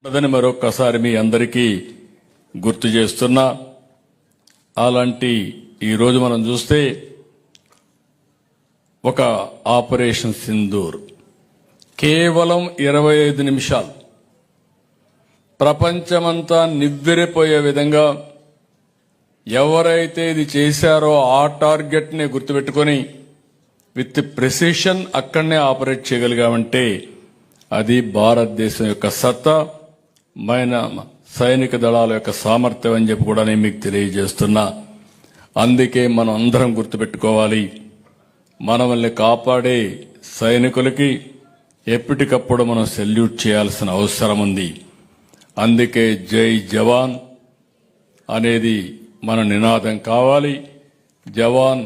అదని మరొక్కసారి మీ అందరికీ గుర్తు చేస్తున్నా. అలాంటి ఈరోజు మనం చూస్తే ఒక ఆపరేషన్ సింధూర్ కేవలం 25 నిమిషాలు ప్రపంచమంతా నివ్వెరపోయే విధంగా ఎవరైతే ఇది చేశారో ఆ టార్గెట్ ని గుర్తుపెట్టుకొని విత్ ప్రెసిషన్ అక్కడనే ఆపరేట్ చేయగలిగామంటే అది భారతదేశం యొక్క సత్తా, సైనిక దళాల యొక్క సామర్థ్యం అని చెప్పి కూడా నేను మీకు తెలియజేస్తున్నా. అందుకే మనం అందరం గుర్తుపెట్టుకోవాలి, మనల్ని కాపాడే సైనికులకి ఎప్పటికప్పుడు మనం సెల్యూట్ చేయాల్సిన అవసరం ఉంది. అందుకే జై జవాన్ అనేది మన నినాదం కావాలి. జవాన్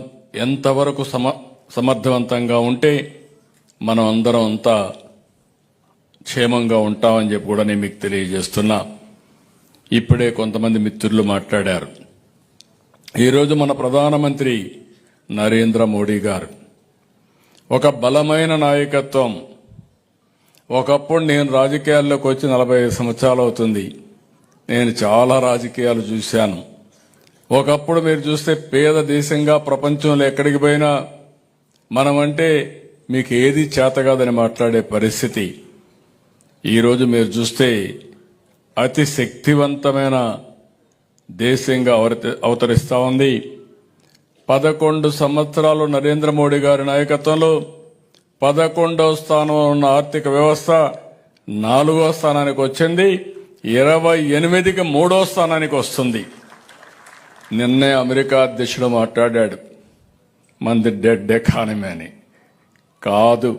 ఎంతవరకు సమర్థవంతంగా ఉంటే మనం అందరం అంతా క్షేమంగా ఉంటామని చెప్పి కూడా నేను మీకు తెలియజేస్తున్నా. ఇప్పుడే కొంతమంది మిత్రులు మాట్లాడారు. ఈరోజు మన ప్రధానమంత్రి నరేంద్ర మోడీ గారు ఒక బలమైన నాయకత్వం. ఒకప్పుడు నేను రాజకీయాల్లోకి వచ్చి 45 సంవత్సరాలు అవుతుంది. నేను చాలా రాజకీయాలు చూశాను. ఒకప్పుడు మీరు చూస్తే పేద దేశంగా ప్రపంచంలో ఎక్కడికి పోయినా మనమంటే మీకు ఏది చేత కాదని మాట్లాడే పరిస్థితి. ఈరోజు మీరు చూస్తే అతి శక్తివంతమైన దేశంగా అవతరిస్తా ఉంది. 11 సంవత్సరాలు నరేంద్ర మోడీ గారి నాయకత్వంలో 11వ స్థానంలో ఉన్న ఆర్థిక వ్యవస్థ 4వ స్థానానికి వచ్చింది. 28కి 3వ స్థానానికి వస్తుంది. నిన్నే అమెరికా అధ్యక్షుడు మాట్లాడాడు, మనది డెడ్ ఎకానమీ అని. కాదు,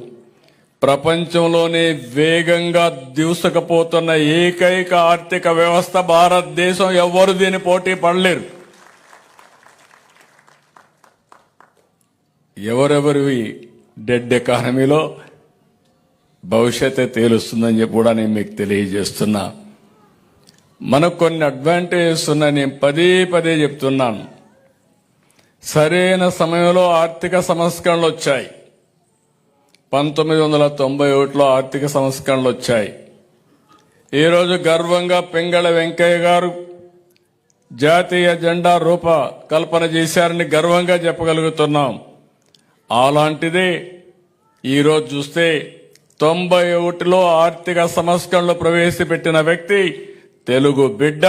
ప్రపంచంలోనే వేగంగా దూసుకుపోతున్న ఏకైక ఆర్థిక వ్యవస్థ భారతదేశం. ఎవ్వరు దీని పోటీ పడలేరు. ఎవరెవరివి డెడ్ ఎకానమీలో భవిష్యత్తు తేలుస్తుందని చెప్పి కూడా నేను మీకు తెలియజేస్తున్నా. మనకు కొన్ని అడ్వాంటేజెస్ ఉన్నాయి. నేను పదే చెప్తున్నాను. సరైన సమయంలో ఆర్థిక సంస్కరణలు వచ్చాయి. 1991లో ఆర్థిక సంస్కరణలు వచ్చాయి. ఈరోజు గర్వంగా పింగళ వెంకయ్య గారు జాతీయ జెండా రూపకల్పన చేశారని గర్వంగా చెప్పగలుగుతున్నాం. అలాంటిదే ఈరోజు చూస్తే 91లో ఆర్థిక సంస్కరణలు ప్రవేశపెట్టిన వ్యక్తి తెలుగు బిడ్డ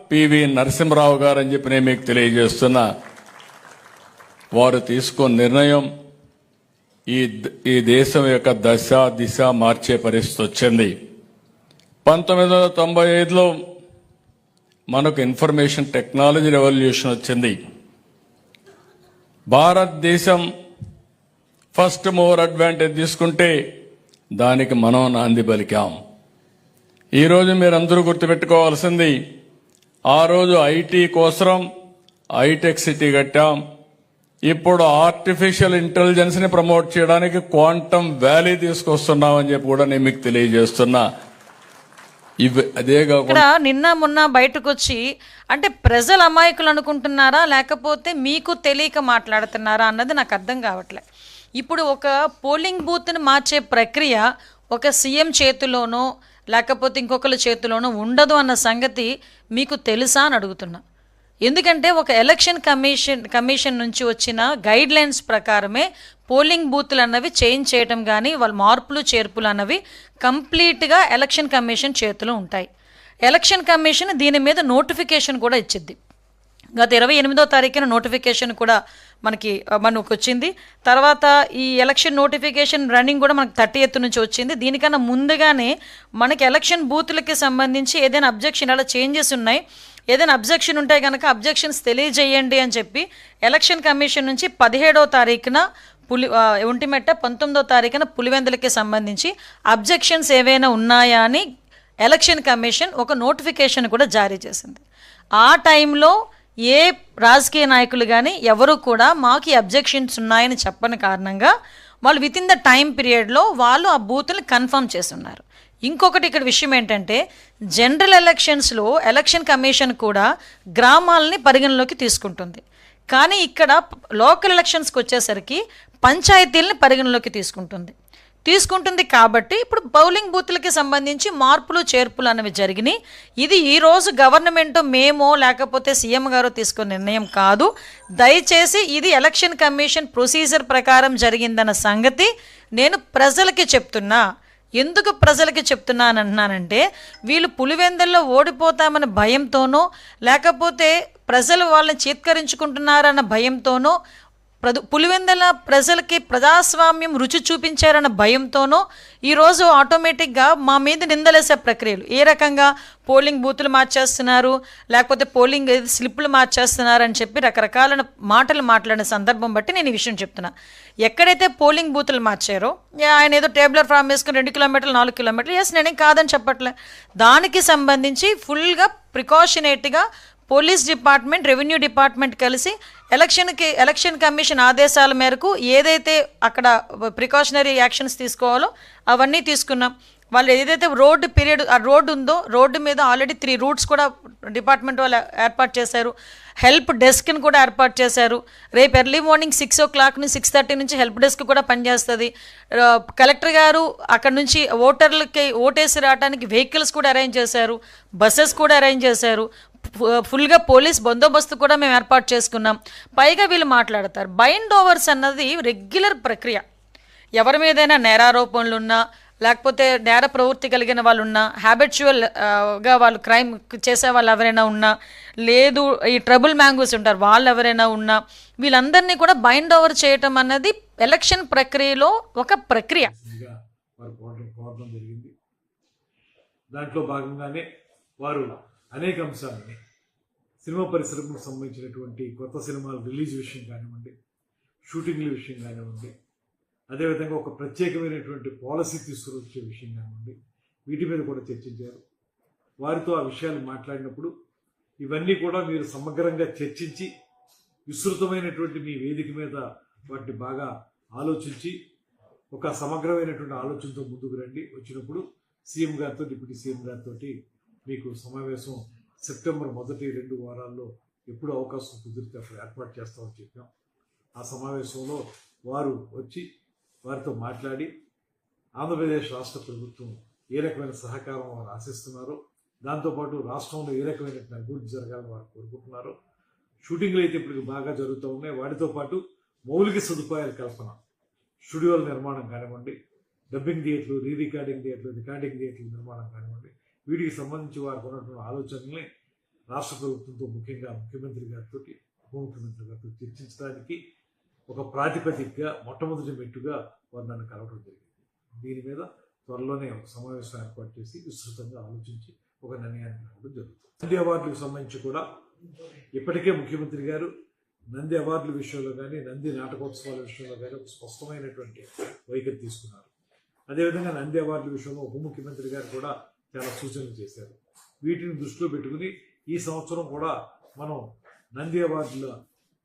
పివి నరసింహరావు గారు అని చెప్పి నేను మీకు తెలియజేస్తున్నా. వారు తీసుకున్న నిర్ణయం ఈ దేశం యొక్క దిశ మార్చే పరిస్థితి వచ్చింది. 1995లో మనకు ఇన్ఫర్మేషన్ టెక్నాలజీ రెవల్యూషన్ వచ్చింది. భారతదేశం ఫస్ట్ మూవర్ అడ్వాంటేజ్ తీసుకుంటే దానికి మనం నాంది పలికాం. ఈరోజు మీరందరూ గుర్తుపెట్టుకోవాల్సింది, ఆ రోజు ఐటీ కోసం హైటెక్ సిటీ కట్టాం. ఇప్పుడు ఆర్టిఫిషియల్ ఇంటెలిజెన్స్ ని ప్రమోట్ చేయడానికి క్వాంటమ్ వ్యాలీ తీసుకొస్తున్నామని చెప్పి కూడా నేను మీకు తెలియజేస్తున్నా. అదే కాకుండా నిన్న మొన్న బయటకు వచ్చి అంటే ప్రజలు అమాయకులు అనుకుంటున్నారా లేకపోతే మీకు తెలియక మాట్లాడుతున్నారా అన్నది నాకు అర్థం కావట్లే. ఇప్పుడు ఒక పోలింగ్ బూత్ని మార్చే ప్రక్రియ ఒక సీఎం చేతిలోనో లేకపోతే ఇంకొకరి చేతిలోనో ఉండదు అన్న సంగతి మీకు తెలుసా అని అడుగుతున్నా. ఎందుకంటే ఒక ఎలక్షన్ కమిషన్ నుంచి వచ్చిన గైడ్ లైన్స్ ప్రకారమే పోలింగ్ బూత్లు అన్నవి చేంజ్ చేయడం కానీ వాళ్ళ మార్పులు చేర్పులు అన్నవి కంప్లీట్గా ఎలక్షన్ కమిషన్ చేతిలో ఉంటాయి. ఎలక్షన్ కమిషన్ దీని మీద నోటిఫికేషన్ కూడా ఇచ్చింది. గత 28వ తారీఖున నోటిఫికేషన్ కూడా మనకు వచ్చింది. తర్వాత ఈ ఎలక్షన్ నోటిఫికేషన్ రన్నింగ్ కూడా మనకు 30th నుంచి వచ్చింది. దీనికన్నా ముందుగానే మనకి ఎలక్షన్ బూత్లకి సంబంధించి ఏదైనా అబ్జెక్షన్ అలా చేంజెస్ ఉన్నాయి, ఏదైనా అబ్జెక్షన్ ఉంటే కనుక అబ్జెక్షన్స్ తెలియజేయండి అని చెప్పి ఎలక్షన్ కమిషన్ నుంచి 17వ తారీఖున ఒంటిమెట్ట, 19వ తారీఖున పులివెందులకి సంబంధించి అబ్జెక్షన్స్ ఏవైనా ఉన్నాయా అని ఎలక్షన్ కమిషన్ ఒక నోటిఫికేషన్ కూడా జారీ చేసింది. ఆ టైంలో ఏ రాజకీయ నాయకులు కానీ ఎవరు కూడా మాకు ఈ అబ్జెక్షన్స్ ఉన్నాయని చెప్పని కారణంగా వాళ్ళు విత్ ఇన్ ద టైం పీరియడ్లో వాళ్ళు ఆ బూత్ని కన్ఫర్మ్ చేస్తున్నారు. ఇంకొకటి ఇక్కడ విషయం ఏంటంటే జనరల్ ఎలక్షన్స్లో ఎలక్షన్ కమిషన్ కూడా గ్రామాలని పరిగణలోకి తీసుకుంటుంది. కానీ ఇక్కడ లోకల్ ఎలక్షన్స్కి వచ్చేసరికి పంచాయతీలని పరిగణలోకి తీసుకుంటుంది కాబట్టి ఇప్పుడు పోలింగ్ బూత్లకి సంబంధించి మార్పులు చేర్పులు అనేవి జరిగినాయి. ఇది ఈరోజు గవర్నమెంట్ మేమో లేకపోతే సీఎం గారు తీసుకున్న నిర్ణయం కాదు. దయచేసి ఇది ఎలక్షన్ కమిషన్ ప్రొసీజర్ ప్రకారం జరిగిందన్న సంగతి నేను ప్రజలకి చెప్తున్నా. ఎందుకు ప్రజలకి చెప్తున్నానంటున్నానంటే వీళ్ళు పులివెందుల్లో ఓడిపోతామన్న భయంతోనో లేకపోతే ప్రజలు వాళ్ళని చీత్కరించుకుంటున్నారన్న భయంతోనో పులివెందుల ప్రజలకి ప్రజాస్వామ్యం రుచి చూపించారన్న భయంతోనో ఈరోజు ఆటోమేటిక్గా మా మీద నిందలేసే ప్రక్రియలు ఏ రకంగా పోలింగ్ బూతులు మార్చేస్తున్నారు లేకపోతే పోలింగ్ స్లిప్పులు మార్చేస్తున్నారు అని చెప్పి రకరకాల మాటలు మాట్లాడిన సందర్భం బట్టి నేను ఈ విషయం చెప్తున్నా. ఎక్కడైతే పోలింగ్ బూతులు మార్చారో ఆయన ఏదో టేబులర్ ఫామ్ వేసుకుని 2 కిలోమీటర్లు 4 కిలోమీటర్లు నేనేం కాదని చెప్పట్లే. దానికి సంబంధించి ఫుల్గా ప్రికాషనేట్గా పోలీస్ డిపార్ట్మెంట్ రెవెన్యూ డిపార్ట్మెంట్ కలిసి ఎలక్షన్ కమిషన్ ఆదేశాల మేరకు ఏదైతే అక్కడ ప్రికాషనరీ యాక్షన్స్ తీసుకోవాలో అవన్నీ తీసుకున్నాం. వాళ్ళు ఏదైతే రోడ్డు ఉందో రోడ్డు మీద ఆల్రెడీ 3 రూట్స్ కూడా డిపార్ట్మెంట్ వాళ్ళు ఏర్పాటు చేశారు. హెల్ప్ డెస్క్ని కూడా ఏర్పాటు చేశారు. రేపు ఎర్లీ మార్నింగ్ 6 o'clock నుంచి 6:30 నుంచి హెల్ప్ డెస్క్ కూడా పనిచేస్తుంది. కలెక్టర్ గారు అక్కడ నుంచి ఓటర్లకి ఓటేసి రావడానికి వెహికల్స్ కూడా అరేంజ్ చేశారు, బస్సెస్ కూడా అరేంజ్ చేశారు. ఫుల్గా పోలీస్ బందోబస్తు కూడా మేము ఏర్పాటు చేసుకున్నాం. పైగా వీళ్ళు మాట్లాడతారు బైండ్ ఓవర్స్ అన్నది రెగ్యులర్ ప్రక్రియ. ఎవరి మీదైనా నేరారోపణలు ఉన్నా లేకపోతే నేర ప్రవృత్తి కలిగిన వాళ్ళు ఉన్నా హ్యాబిచువల్గా వాళ్ళు క్రైమ్ చేసే వాళ్ళు ఎవరైనా ఉన్నా లేదు ఈ ట్రబుల్ మ్యాంగోస్ ఉంటారు వాళ్ళు ఎవరైనా ఉన్నా వీళ్ళందరినీ కూడా బైండ్ ఓవర్ చేయటం అన్నది ఎలక్షన్ ప్రక్రియలో ఒక ప్రక్రియ. దాంట్లో భాగంగానే వారు అనేక అంశాలని సినిమా పరిశ్రమకు సంబంధించినటువంటి కొత్త సినిమాల రిలీజ్ విషయం కానివ్వండి, షూటింగ్ల విషయం కానివ్వండి, అదేవిధంగా ఒక ప్రత్యేకమైనటువంటి పాలసీ తీసుకువచ్చే విషయం కానివ్వండి, వీటి మీద కూడా చర్చించారు. వారితో ఆ విషయాలు మాట్లాడినప్పుడు ఇవన్నీ కూడా మీరు సమగ్రంగా చర్చించి విస్తృతమైనటువంటి మీ వేదిక మీద వాటిని బాగా ఆలోచించి ఒక సమగ్రమైనటువంటి ఆలోచనతో ముందుకు రండి. వచ్చినప్పుడు సీఎం గారితో డిప్యూటీ సీఎం గారితో మీకు సమావేశం సెప్టెంబర్ మొదటి 2 వారాల్లో ఎప్పుడు అవకాశం కుదిరితే అప్పుడు ఏర్పాటు చేస్తామని చెప్పాం. ఆ సమావేశంలో వారు వచ్చి వారితో మాట్లాడి ఆంధ్రప్రదేశ్ రాష్ట్ర ప్రభుత్వం ఏ రకమైన సహకారం వారు ఆశిస్తున్నారో, దాంతోపాటు రాష్ట్రంలో ఏ రకమైన అభివృద్ధి జరగాలని వారు కోరుకుంటున్నారో, షూటింగ్లు అయితే ఇప్పుడు బాగా జరుగుతూ ఉన్నాయి. వాటితో పాటు మౌలిక సదుపాయాల కల్పన, స్టూడియోల నిర్మాణం కానివ్వండి, డబ్బింగ్ థియేటర్లు, రికార్డింగ్ థియేటర్ల నిర్మాణం కానివ్వండి, వీటికి సంబంధించి వారికి ఉన్నటువంటి ఆలోచనల్ని రాష్ట్ర ప్రభుత్వంతో ముఖ్యంగా ముఖ్యమంత్రి గారితో ఉప ముఖ్యమంత్రి గారితో చర్చించడానికి ఒక ప్రాతిపదికగా మొట్టమొదటి మెట్టుగా వారు నన్ను కలవడం జరిగింది. దీని మీద త్వరలోనే ఒక సమావేశం ఏర్పాటు చేసి విస్తృతంగా ఆలోచించి ఒక నిర్ణయానికి రావడం జరుగుతుంది. నంది అవార్డులకు సంబంధించి కూడా ఇప్పటికే ముఖ్యమంత్రి గారు నంది అవార్డుల విషయంలో కానీ నంది నాటకోత్సవాల విషయంలో కానీ ఒక స్పష్టమైనటువంటి వైఖరి తీసుకున్నారు. అదేవిధంగా నంది అవార్డుల విషయంలో ఉప ముఖ్యమంత్రి గారు కూడా చాలా సూచనలు చేశారు. వీటిని దృష్టిలో పెట్టుకుని ఈ సంవత్సరం కూడా మనం నంది అవార్డుల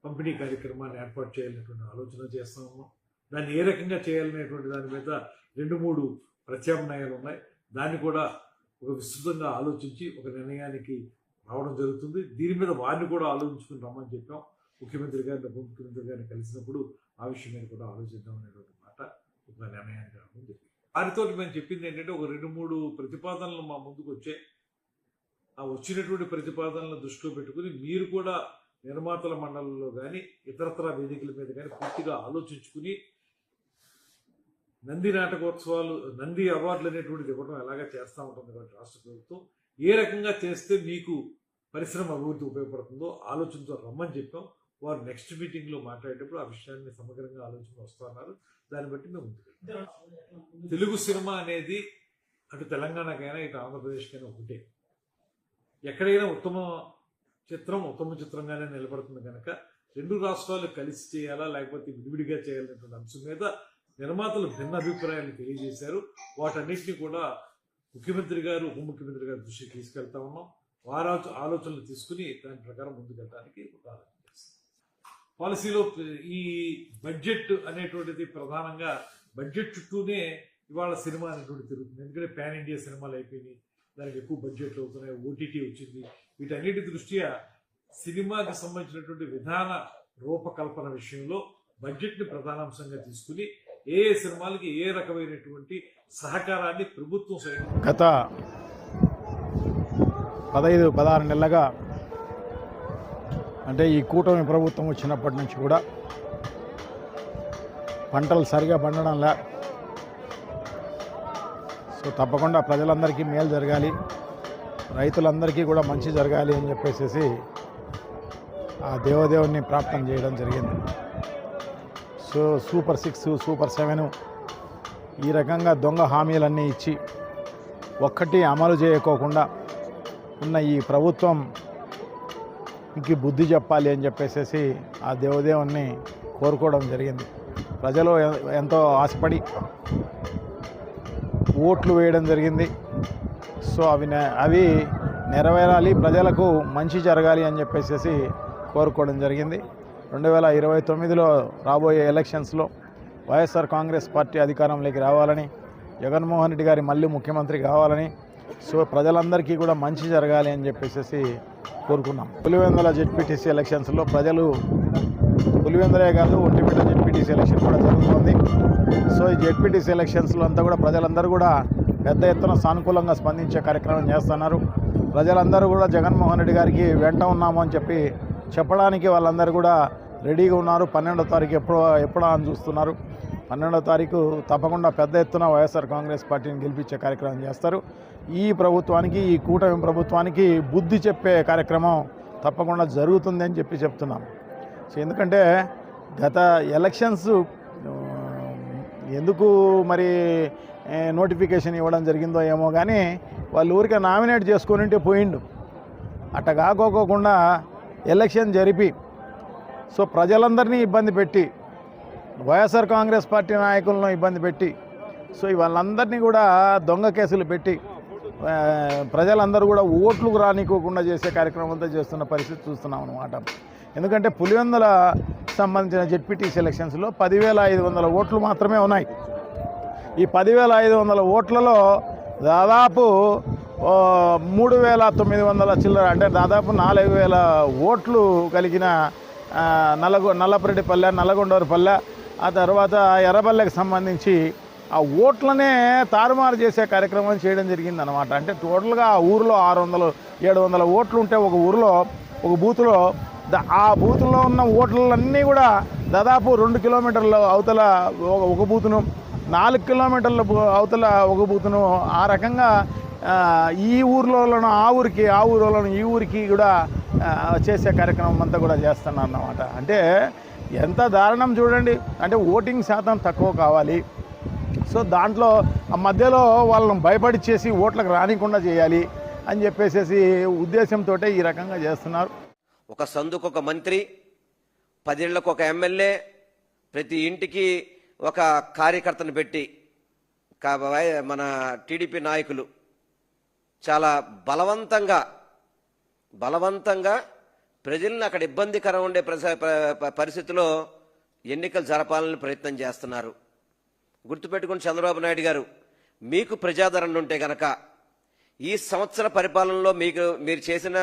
పంపిణీ కార్యక్రమాన్ని ఏర్పాటు చేయాలనేటువంటి ఆలోచన చేస్తా ఉన్నాం. దాన్ని ఏ రకంగా చేయాలనేటువంటి దాని మీద 2-3 ప్రత్యామ్నాయాలు ఉన్నాయి. దాన్ని కూడా ఒక విస్తృతంగా ఆలోచించి ఒక నిర్ణయానికి రావడం జరుగుతుంది. దీని మీద వారిని కూడా ఆలోచించుకుని రమ్మని చెప్పాం. ముఖ్యమంత్రి గారిని ఉప ముఖ్యమంత్రి గారిని కలిసినప్పుడు ఆ విషయం మీద కూడా ఆలోచిద్దాం అనేటువంటి మాట ఒక నిర్ణయానికి రావడం జరిగింది. వారితో మేము చెప్పింది ఏంటంటే ఒక 2-3 ప్రతిపాదనలు మా ముందుకు వచ్చాయి. ఆ వచ్చినటువంటి ప్రతిపాదనలను దృష్టిలో పెట్టుకుని మీరు కూడా నిర్మాతల మండలిలో కానీ ఇతరతర వేదికల మీద కానీ పూర్తిగా ఆలోచించుకుని నంది నాటకోత్సవాలు, నంది అవార్డులు అనేటువంటిది ఇవ్వడం ఎలాగా చేస్తూ ఉంటుంది కాబట్టి రాష్ట్ర ప్రభుత్వం ఏ రకంగా చేస్తే మీకు పరిశ్రమ అభివృద్ధి ఉపయోగపడుతుందో ఆలోచనతో రమ్మని చెప్పాం. వారు నెక్స్ట్ మీటింగ్లో మాట్లాడేటప్పుడు ఆ విషయాన్ని సమగ్రంగా ఆలోచన వస్తున్నారు. దాన్ని బట్టి మేము ముందుకు తెలుగు సినిమా అనేది అటు తెలంగాణకైనా ఇటు ఆంధ్రప్రదేశ్కైనా ఒకటే. ఎక్కడైనా ఉత్తమ చిత్రంగానే నిలబడుతుంది కనుక 2 రాష్ట్రాలు కలిసి చేయాలా లేకపోతే విడివిడిగా చేయాలనేటువంటి అంశం మీద నిర్మాతలు భిన్న అభిప్రాయాలు తెలియజేశారు. వాటన్నిటిని కూడా ముఖ్యమంత్రి గారు ఉప ముఖ్యమంత్రి గారి దృష్టికి తీసుకెళ్తా ఉన్నాం. వారు ఆలోచనలు తీసుకుని దాని ప్రకారం ముందుకెళ్ళడానికి ఒక ఆలోచన చేస్తాం. పాలసీలో ఈ బడ్జెట్ అనేటువంటిది ప్రధానంగా బడ్జెట్ చుట్టూనే ఇవాళ సినిమా అనేటువంటి తిరుగుతుంది. ఎందుకంటే పాన్ ఇండియా సినిమాలు అయిపోయినాయి, దానికి ఎక్కువ బడ్జెట్లు అవుతున్నాయి, ఓటీటీ వచ్చింది. వీటన్నిటి దృష్ట్యా సినిమాకి సంబంధించినటువంటి విధాన రూపకల్పన విషయంలో బడ్జెట్ని ప్రధానాంశంగా తీసుకుని ఏ సినిమాలకి ఏ రకమైనటువంటి సహకారాన్ని ప్రభుత్వం గత 15-16 నెలలుగా అంటే ఈ కూటమి ప్రభుత్వం వచ్చినప్పటి నుంచి కూడా పంటలు సరిగా పండడంలా. సో తప్పకుండా ప్రజలందరికీ మేలు జరగాలి, రైతులందరికీ కూడా మంచి జరగాలి అని చెప్పేసి ఆ దేవదేవుని ప్రార్థన చేయడం జరిగింది. సో సూపర్ 6, సూపర్ 7 ఈ రకంగా దొంగ హామీలన్నీ ఇచ్చి ఒక్కటి అమలు చేయకోకుండా ఉన్న ఈ ప్రభుత్వం ఇంక బుద్ధి చెప్పాలి అని చెప్పేసి ఆ దేవదేవుని కోరుకోవడం జరిగింది. ప్రజలు ఎంతో ఆశపడి ఓట్లు వేయడం జరిగింది. సో అవి నెరవేరాలి, ప్రజలకు మంచి జరగాలి అని చెప్పేసి కోరుకోవడం జరిగింది. 2029లో రాబోయే ఎలక్షన్స్లో వైఎస్ఆర్ కాంగ్రెస్ పార్టీ అధికారంలోకి రావాలని, జగన్మోహన్ రెడ్డి గారి మళ్ళీ ముఖ్యమంత్రి కావాలని, సో ప్రజలందరికీ కూడా మంచి జరగాలి అని చెప్పేసి కోరుకున్నాం. పులివెందుల జెడ్పీటీసీ ఎలక్షన్స్లో ప్రజలు పులివెందులే కాదు ఒంటిమిట్ట జెడ్పీటీసీ ఎలక్షన్ కూడా జరుగుతుంది. సో ఈ జెడ్పీటీసీ ఎలక్షన్స్లో అంతా కూడా ప్రజలందరూ కూడా పెద్ద ఎత్తున సానుకూలంగా స్పందించే కార్యక్రమం చేస్తున్నారు. ప్రజలందరూ కూడా జగన్మోహన్ రెడ్డి గారికి వెంట ఉన్నాము అని చెప్పడానికి వాళ్ళందరూ కూడా రెడీగా ఉన్నారు. 12వ తారీఖు ఎప్పుడో అని చూస్తున్నారు. 12వ తారీఖు తప్పకుండా పెద్ద ఎత్తున వైఎస్ఆర్ కాంగ్రెస్ పార్టీని గెలిపించే కార్యక్రమం చేస్తారు. ఈ ప్రభుత్వానికి, ఈ కూటమి ప్రభుత్వానికి బుద్ధి చెప్పే కార్యక్రమం తప్పకుండా జరుగుతుంది అని చెప్తున్నాం. సో ఎందుకంటే గత ఎలక్షన్స్ ఎందుకు మరి నోటిఫికేషన్ ఇవ్వడం జరిగిందో ఏమో కానీ వాళ్ళు ఊరికే నామినేట్ చేసుకొని ఉంటే పోయిండు. అట్ట కాకోకుండా ఎలక్షన్ జరిపి సో ప్రజలందరినీ ఇబ్బంది పెట్టి, వైఎస్ఆర్ కాంగ్రెస్ పార్టీ నాయకులను ఇబ్బంది పెట్టి, సో వాళ్ళందరినీ కూడా దొంగ కేసులు పెట్టి ప్రజలందరూ కూడా ఓట్లకు రానికోకుండా చేసే కార్యక్రమం అంతా చేస్తున్న పరిస్థితి చూస్తున్నాం అన్నమాట. ఎందుకంటే పులివెందుల సంబంధించిన జెడ్పీటీసీ ఎలక్షన్స్లో 10,500 ఓట్లు మాత్రమే ఉన్నాయి. ఈ 10,500 ఓట్లలో దాదాపు 3,900 చిల్లర, అంటే దాదాపు 4,000 ఓట్లు కలిగిన నల్లపరెడ్డిపల్లె, నల్లగొండవరపల్లె, ఆ తర్వాత ఎర్రపల్లెకి సంబంధించి ఆ ఓట్లనే తారుమారు చేసే కార్యక్రమం చేయడం జరిగిందనమాట. అంటే టోటల్గా ఆ ఊరిలో 600-700 ఓట్లు ఉంటే ఒక ఊరిలో, ఒక బూతులో, ఆ బూతుల్లో ఉన్న ఓట్లన్నీ కూడా దాదాపు 2 కిలోమీటర్ల అవతల ఒక బూతును, 4 కిలోమీటర్ల అవతల ఒక బూతును, ఆ రకంగా ఈ ఊర్లోనూ ఆ ఊరికి, ఆ ఊరిలోనూ ఈ ఊరికి కూడా చేసే కార్యక్రమం అంతా కూడా చేస్తున్నారు అన్నమాట. అంటే ఎంత దారుణం చూడండి. అంటే ఓటింగ్ శాతం తక్కువ కావాలి, సో దాంట్లో ఆ మధ్యలో వాళ్ళని భయపడిచ్చేసి ఓట్లకు రానికుండా చేయాలి అని చెప్పేసి ఉద్దేశంతో ఈ రకంగా చేస్తున్నారు. ఒక సందుకు ఒక మంత్రి, 10 ఇళ్లకు ఒక ఎమ్మెల్యే, ప్రతి ఇంటికి ఒక కార్యకర్తను పెట్టి మన టీడీపీ నాయకులు చాలా బలవంతంగా ప్రజలను అక్కడ ఇబ్బందికరం ఉండే పరిస్థితిలో ఎన్నికలు జరపాలని ప్రయత్నం చేస్తున్నారు. గుర్తుపెట్టుకుని చంద్రబాబు నాయుడు గారు, మీకు ప్రజాదరణ ఉంటే గనక ఈ సంవత్సర పరిపాలనలో మీరు చేసిన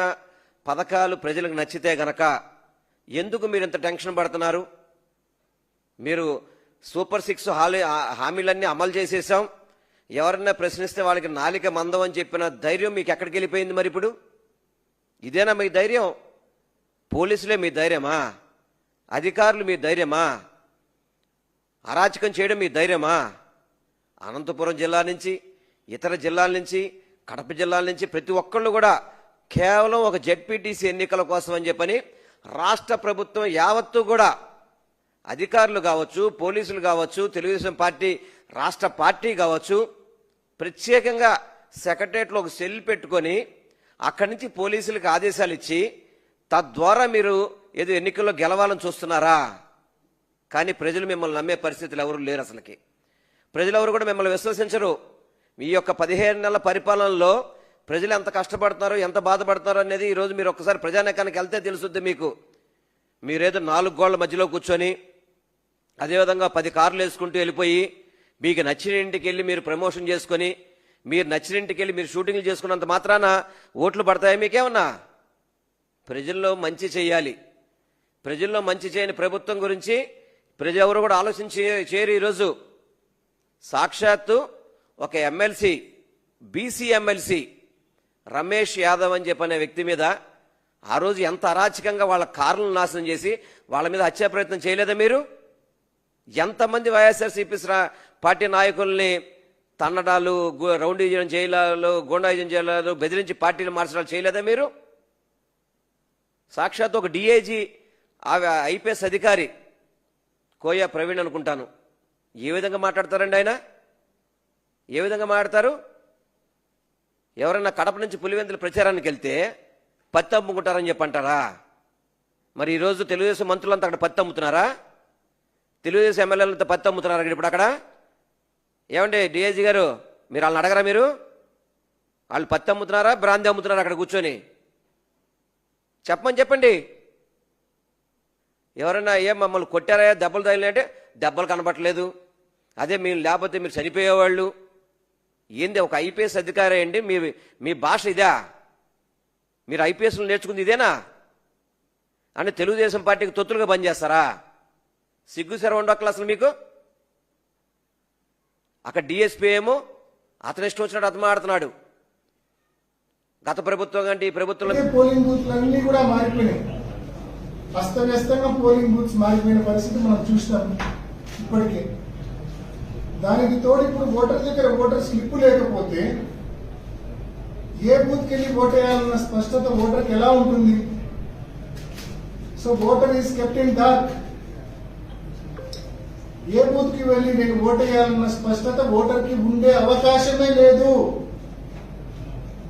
పథకాలు ప్రజలకు నచ్చితే గనక ఎందుకు మీరు ఇంత టెన్షన్ పడుతున్నారు? మీరు సూపర్ 6 హామీలన్నీ అమలు చేసేసాం, ఎవరన్నా ప్రశ్నిస్తే వాళ్ళకి నాలిక మందం అని చెప్పిన ధైర్యం మీకు ఎక్కడికి వెళ్ళిపోయింది? మరి ఇప్పుడు ఇదేనా మీ ధైర్యం? పోలీసులే మీ ధైర్యమా? అధికారులు మీ ధైర్యమా? అరాచకం చేయడం మీ ధైర్యమా? అనంతపురం జిల్లా నుంచి, ఇతర జిల్లాల నుంచి, కడప జిల్లాల నుంచి ప్రతి ఒక్కళ్ళు కూడా కేవలం ఒక జెడ్పీటీసీ ఎన్నికల కోసం అని చెప్పని రాష్ట్ర ప్రభుత్వం యావత్తు కూడా, అధికారులు కావచ్చు, పోలీసులు కావచ్చు, తెలుగుదేశం పార్టీ రాష్ట్ర పార్టీ కావచ్చు, ప్రత్యేకంగా సెక్రటరియట్లో ఒక సెల్ పెట్టుకొని అక్కడి నుంచి పోలీసులకు ఆదేశాలు ఇచ్చి తద్వారా మీరు ఏదో ఎన్నికల్లో గెలవాలని చూస్తున్నారా? కానీ ప్రజలు మిమ్మల్ని నమ్మే పరిస్థితులు ఎవరు లేరు. అసలుకి ప్రజలు ఎవరు కూడా మిమ్మల్ని విశ్వసించరు. మీ యొక్క 15 నెలల పరిపాలనలో ప్రజలు ఎంత కష్టపడుతున్నారో, ఎంత బాధపడుతున్నారో అనేది ఈరోజు మీరు ఒక్కసారి ప్రజానీకానికి వెళ్తే తెలుస్తుంది మీకు. మీరేదో 4 గోళ్ల మధ్యలో కూర్చొని అదేవిధంగా 10 కార్లు వేసుకుంటూ వెళ్ళిపోయి మీకు నచ్చిన ఇంటికి వెళ్ళి మీరు ప్రమోషన్ చేసుకొని మీరు నచ్చిన ఇంటికి వెళ్ళి మీరు షూటింగ్లు చేసుకున్నంత మాత్రాన ఓట్లు పడతాయి మీకేమన్నా? ప్రజల్లో మంచి చేయాలి. ప్రజల్లో మంచి చేయని ప్రభుత్వం గురించి ప్రజలు ఎవరు కూడా ఆలోచించి చేయరు. ఈరోజు సాక్షాత్తు ఒక MLC, BC MLC Ramesh Yadav అని చెప్పనే వ్యక్తి మీద ఆ రోజు ఎంత అరాచకంగా వాళ్ళ కార్లను నాశనం చేసి వాళ్ళ మీద హత్యా ప్రయత్నం చేయలేదా మీరు? ఎంతమంది వైఎస్ఆర్సీపీ పార్టీ నాయకుల్ని తన్నడాలు, రౌండీజం చేయడాలు, గోండాయిజం చేయడాలు, బెదిరించి పార్టీలు మార్చడాలు చేయలేదా మీరు? సాక్షాత్ ఒక డిఐజీ ఐపీఎస్ అధికారి కోయా ప్రవీణ్ అనుకుంటాను, ఏ విధంగా మాట్లాడతారండి ఆయన? ఏ విధంగా మాట్లాడతారు? ఎవరైనా కడప నుంచి పులివెందుల ప్రచారానికి వెళ్తే పత్తి అమ్ముకుంటారని చెప్పంటారా? మరి ఈరోజు తెలుగుదేశం మంత్రులంతా అక్కడ పత్తి అమ్ముతున్నారా? తెలుగుదేశం ఎమ్మెల్యేలంతా పత్తి అమ్ముతున్నారా ఇప్పుడు అక్కడ? ఏమండి డిఐజీ గారు, మీరు వాళ్ళని అడగరా? మీరు వాళ్ళు పత్తి అమ్ముతున్నారా, బ్రాంతి అమ్ముతున్నారా అక్కడ కూర్చొని? చెప్పండి. ఎవరైనా మమ్మల్ని కొట్టారా, దెబ్బలు తగిలినంటే దెబ్బలు కనబట్టలేదు, అదే మీరు లేకపోతే మీరు చనిపోయేవాళ్ళు. ఏంది ఒక ఐపీఎస్ అధికారి అండి, మీ భాష ఇదా? మీరు ఐపీఎస్లు నేర్చుకుంది ఇదేనా అని తెలుగుదేశం పార్టీకి తొత్తులుగా పనిచేస్తారా? సిగ్గుసరం ఉండక్కలు అసలు మీకు. అక్కడ డిఎస్పీ ఏమో అతని ఇష్టం వచ్చినట్టు అతను మాడుతున్నాడు. గత ప్రభుత్వం కంటే ఈ ప్రభుత్వంలో పోలింగ్ బూత్లు అన్ని కూడా మారిపోయినాయి. అస్తవ్యస్తంగా పోలింగ్ బూత్స్ మారిపోయిన పరిస్థితి మనం చూసినాం ఇప్పటికే. దానికి తోడు ఇప్పుడు ఓటర్ దగ్గర ఓటర్ స్లిప్ లేకపోతే ఏ బూత్కి వెళ్ళి ఓట్ వేయాలన్న స్పష్టత ఓటర్కి ఎలా ఉంటుంది? So voter is kept in dark. A booth కి వెళ్ళి నేను ఓటు వేయాలన్న స్పష్టత ఓటర్కి ఉండే అవకాశమే లేదు.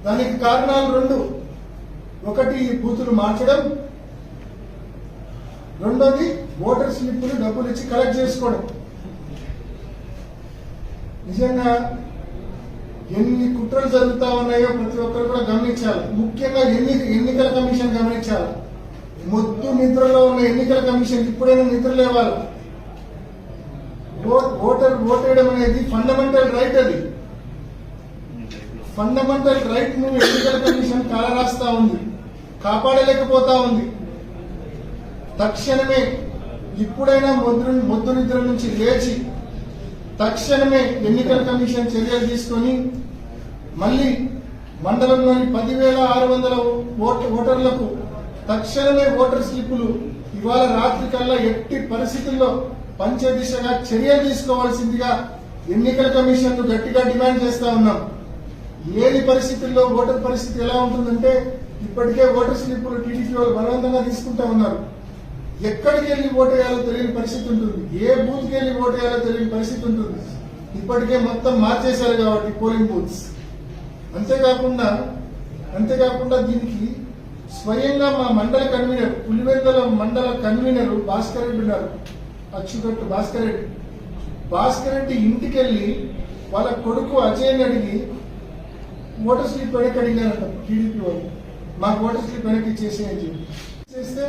దానికి కారణాలు రెండు. ఒకటి ఈ బూతులు మార్చడం, రెండోది ఓటర్ స్లిప్పులు డబ్బులు ఇచ్చి కలెక్ట్ చేసుకోవడం. నిజంగా ఎన్ని కుట్రలు జరుగుతా ఉన్నాయో ప్రతి ఒక్కరు కూడా గమనించాలి. ముఖ్యంగా ఎన్నికల కమిషన్ గమనించాలి. మొద్దు నిద్రలో ఉన్న ఎన్నికల కమిషన్ ఇప్పుడైనా నిద్ర లేవాలి. ఓటేయడం అనేది ఫండమెంటల్ రైట్. అది ఫండమెంటల్ రైట్ ను ఎన్నికల కమిషన్ కాలరాస్తా ఉంది, కాపాడలేకపోతా ఉంది. తక్షణమే ఇప్పుడైనా మొద్దు నిద్ర నుంచి లేచి తక్షణమే ఎన్నికల కమిషన్ చర్యలు తీసుకొని మళ్లీ మండలంలోని 10,600 ఓటర్లకు తక్షణమే ఓటర్ స్లిప్పులు ఇవాళ రాత్రి కల్లా ఎట్టి పరిస్థితుల్లో పంచే దిశగా చర్యలు తీసుకోవాల్సిందిగా ఎన్నికల కమిషన్ గట్టిగా డిమాండ్ చేస్తా ఉన్నాం. లేని పరిస్థితుల్లో ఓటర్ పరిస్థితి ఎలా ఉంటుందంటే ఇప్పటికే ఓటర్ స్లిప్పులు టీడీపీ వాళ్ళు బలవంతంగా తీసుకుంటా ఉన్నారు. ఎక్కడికి వెళ్ళి ఓటేయాలో తెలియని పరిస్థితి ఉంటుంది, ఏ బూత్కి వెళ్ళి ఓటేయాలో తెలియని పరిస్థితి ఉంటుంది. ఇప్పటికే మొత్తం మార్చేశారు కాబట్టి పోలింగ్ బూత్స్. అంతేకాకుండా దీనికి స్వయంగా మా మండల కన్వీనర్, పులివెందుల మండల కన్వీనర్ భాస్కర్ రెడ్డి ఉన్నారు, అచ్చుకట్టు భాస్కర్ రెడ్డి ఇంటికి వెళ్ళి వాళ్ళ కొడుకు అజయ్ అడిగి ఓటర్ స్లిప్ వెనక్కి అడిగారంట టీడీపీ వాళ్ళు. మాకు ఓటర్ స్లిప్ వెనక్కి ఇచ్చేసేయని చెప్పి చేస్తే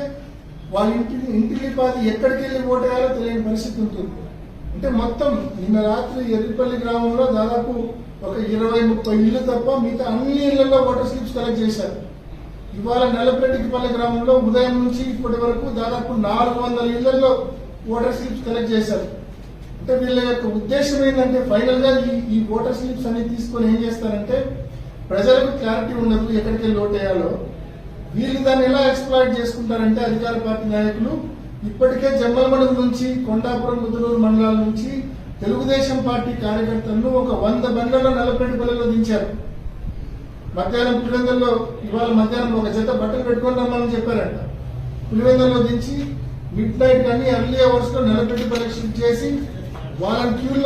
వాళ్ళ ఇంటికి పాది ఎక్కడికి వెళ్ళి ఓటేయాలో తెలియని పరిస్థితి ఉంటుంది. అంటే మొత్తం నిన్న రాత్రి ఎర్రిపల్లి గ్రామంలో దాదాపు ఒక 20-30 ఇళ్లు తప్ప మిగతా అన్ని ఇళ్లలో ఓటర్ స్లిప్స్ కలెక్ట్ చేశారు. ఇవాళ నల్లపరెడ్డిపల్లి గ్రామంలో ఉదయం నుంచి ఇప్పటి వరకు దాదాపు 400 ఇళ్లలో ఓటర్ స్లిప్స్ కలెక్ట్ చేశారు. అంటే వీళ్ళ యొక్క ఉద్దేశం ఏంటంటే ఫైనల్ గా ఈ ఓటర్ స్లిప్స్ అనేది తీసుకొని ఏం చేస్తారంటే ప్రజలకు క్లారిటీ ఉండదు ఎక్కడికి వెళ్ళి ఓటేయాలో. వీళ్ళు దాన్ని ఎలా ఎక్స్ప్లాయిట్ చేసుకుంటారంటే అధికార పార్టీ నాయకులు ఇప్పటికే జమ్మలమడుగు నుంచి కొండాపురం ముదునూరు మండలాల నుంచి తెలుగుదేశం పార్టీ కార్యకర్తలను ఒక 100 బండ్లలో నల్లపరెడ్డిపల్లిలో దించారు. మధ్యాహ్నం పులివెందుల్లో ఇవాళ మధ్యాహ్నం ఒక జత బట్టలు పెట్టుకొని రమ్మని చెప్పారంట. పులివెందుల్లో దించి మిడ్ నైట్ కానీ ఎర్లీ అవర్స్ లో నల్లపరెడ్డిపల్లికి షిఫ్ట్ చేసి వాళ్ళని క్యూలో